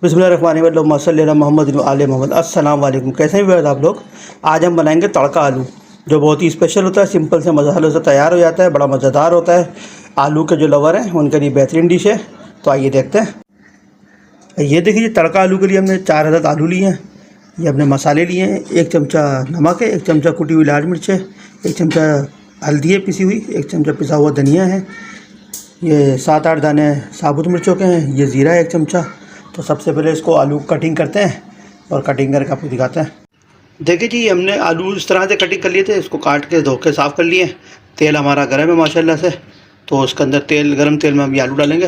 बिस्मिल्लाहिर्रहमानिर्रहीम मोहम्मद आले मोहम्मद। अस्सलाम वालेकुम। कैसे हैं आप लोग? आज हम बनाएंगे तड़का आलू, जो बहुत ही स्पेशल होता है। सिंपल से मसालों से तैयार हो जाता है, बड़ा मज़ेदार होता है। आलू के जो लवर हैं उनके लिए बेहतरीन डिश है। तो आइए देखते हैं। ये देखिए, तड़का आलू के लिए हमने 4 अदद आलू लिए हैं। ये अपने मसाले लिए हैं। 1 चमचा नमक है, 1 चमचा कुटी हुई लाल मिर्च है, 1 चमचा हल्दी है पिसी हुई, 1 चमचा पिसा हुआ धनिया है, ये 7-8 दाने साबुत मिर्चों के हैं, ये ज़ीरा है 1 चमचा। तो सबसे पहले इसको आलू कटिंग करते हैं और कटिंग करके आपको दिखाते हैं। देखिए जी, हमने आलू इस तरह से कटिंग कर लिए थे। इसको काट के धो के साफ़ कर लिए। तेल हमारा गर्म है माशाल्लाह से। तो उसके अंदर गर्म तेल में हम ये आलू डालेंगे।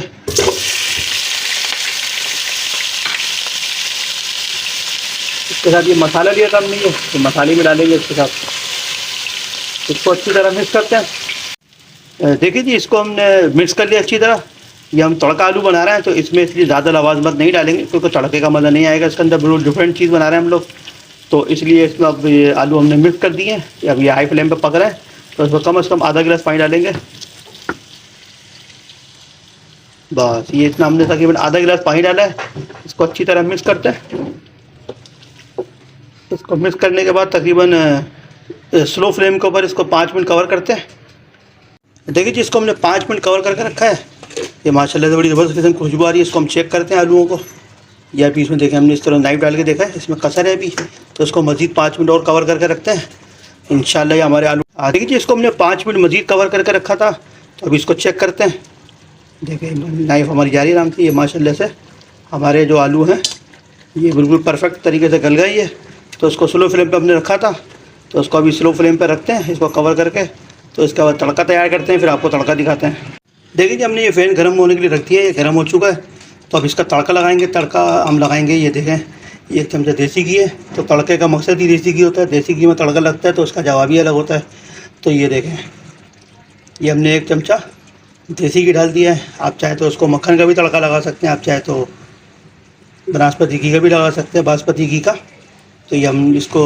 इसके साथ ये मसाला लिया था हमने, ये मसाले में डालेंगे इसके साथ। इसको अच्छी तरह मिक्स करते हैं। देखिए जी, इसको हमने मिक्स कर लिया अच्छी तरह। ये हम तड़का आलू बना रहे हैं तो इसमें इसलिए ज़्यादा लवाज़मत नहीं डालेंगे, क्योंकि तड़के का मज़ा नहीं आएगा इसके अंदर। बिल्कुल डिफरेंट चीज़ बना रहे हैं हम लोग, तो इसलिए इसमें अब ये आलू हमने मिक्स कर दिए हैं। अब ये हाई फ्लेम पे पक रहे हैं, तो इसमें कम से कम आधा गिलास पानी डालेंगे। बस ये इतना हमने तकरीबन आधा गिलास पानी डाला है। इसको अच्छी तरह मिक्स करते हैं। इसको मिक्स करने के बाद तकरीबन स्लो फ्लेम के ऊपर इसको 5 मिनट कवर करते हैं। देखिए जी, इसको हमने 5 मिनट कवर करके रखा है। ये माशाल्लाह से बड़ी ज़बरदस्त किस्म की खुशबू आ रही है। इसको हम चेक करते हैं आलूओं को। या अभी इसमें देखें, हमने इस तरह नाइफ डाल के देखा है, इसमें कसर है अभी। तो इसको मज़ीद 5 मिनट और कवर करके रखते हैं। इंशाल्लाह ये हमारे आलू देखिए जी, इसको हमने 5 मिनट मज़ीद कवर करके रखा था। तो अभी इसको चेक करते हैं। देखिए नाइफ हमारी जा रही है आराम से। ये माशाल्लाह से हमारे जो आलू हैं ये बिल्कुल परफेक्ट तरीके से गल गई है। तो इसको स्लो फ्लेम पर हमने रखा था, तो इसको अभी स्लो फ्लेम पर रखते हैं, इसको कवर करके। तो इसके बाद तड़का तैयार करते हैं, फिर आपको तड़का दिखाते हैं। देखिए जी, हमने ये फ़ैन गर्म होने के लिए रख दिया है। ये गर्म हो चुका है, तो अब इसका तड़का लगाएंगे। तड़का हम लगाएंगे, ये देखें, ये 1 चमचा देसी घी है। तो तड़के का मकसद ही देसी घी होता है। देसी घी में तड़का लगता है तो उसका जवाब ही अलग होता है। तो ये देखें, ये हमने 1 चमचा देसी घी डाल दिया है। आप चाहे तो उसको मक्खन का भी तड़का लगा सकते हैं, आप चाहे तो बनास्पति घी का भी लगा सकते हैं, बासमती घी का। तो ये हम इसको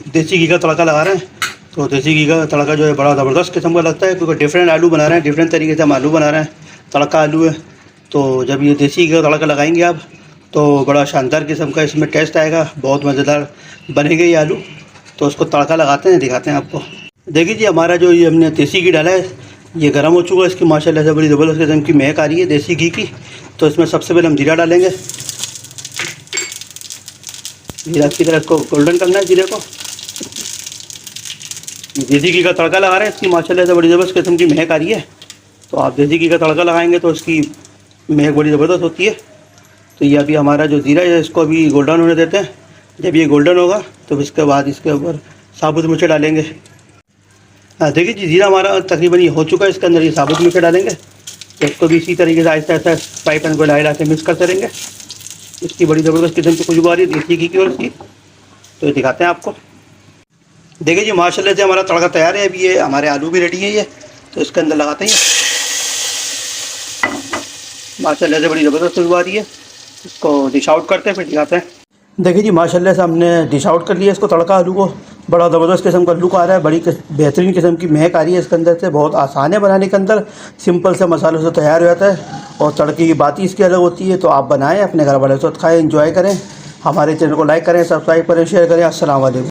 देसी घी का तड़का लगा रहे हैं। तो देसी घी का तड़का जो है बड़ा ज़बरदस्त किस्म का लगता है, क्योंकि डिफरेंट आलू बना रहे हैं, डिफरेंट तरीके से हम आलू बना रहे हैं। तड़का आलू है, तो जब ये देसी घी का तड़का लगाएंगे आप, तो बड़ा शानदार किस्म का इसमें टेस्ट आएगा। बहुत मज़ेदार बनेंगे ये आलू। तो उसको तड़का लगाते हैं, दिखाते हैं आपको। देखिए जी, हमारा जो ये हमने देसी घी डाला है ये गर्म हो चुका है। इसकी माशाल्लाह से बड़ी ज़बरदस्त किस्म की महक आ रही है देसी घी की। तो इसमें सबसे पहले हम जीरा डालेंगे। जीरा की तरह इसको गोल्डन करना है। जीरे को देसी घी का तड़का लगा रहे हैं, इसकी माशाल्लाह से बड़ी ज़बरदस्त किस्म की महक आ रही है। तो आप देसी घी का तड़का लगाएंगे तो इसकी महक बड़ी ज़बरदस्त होती है। तो ये अभी हमारा जो ज़ीरा है इसको अभी गोल्डन होने देते हैं। जब ये गोल्डन होगा तो इसके बाद इसके ऊपर साबुत मिर्च डालेंगे। देखिए जी, ज़ीरा हमारा तकरीबन ये हो चुका है। इसके अंदर ये साबुत मिर्च डालेंगे। तो इसको भी इसी तरीके से आहिस्ता आहिस्ता फ्राई पैन को हिला के मिक्स करते रहेंगे। इसकी बड़ी ज़बरदस्त किस्म की खुशबू आ रही है देसी घी की और इसकी। तो ये दिखाते हैं आपको। देखिए जी, माशाल्लाह से हमारा तड़का तैयार है। अभी ये हमारे आलू भी रेडी है ये। तो इसके अंदर लगाते हैं। माशाल्लाह से बड़ी ज़बरदस्त खुशबू आ रही है। इसको डिश आउट करते हैं, फिर दिखाते हैं। देखिए जी, माशाल्लाह से हमने डिश आउट कर लिया इसको, तड़का आलू को। बड़ा ज़बरदस्त किस्म का लुक आ रहा है, बड़ी बेहतरीन किस्म की महक आ रही है इसके अंदर से। बहुत आसान है बनाने के अंदर, सिंपल से मसालों से तैयार हो जाता है। और तड़के की बात ही इसकी अलग होती है। तो आप बनाएं, अपने घर वाले के साथ खाएँ, एंजॉय करें। हमारे चैनल को लाइक करें, सब्सक्राइब करें, शेयर करें। अस्सलाम वालेकुम।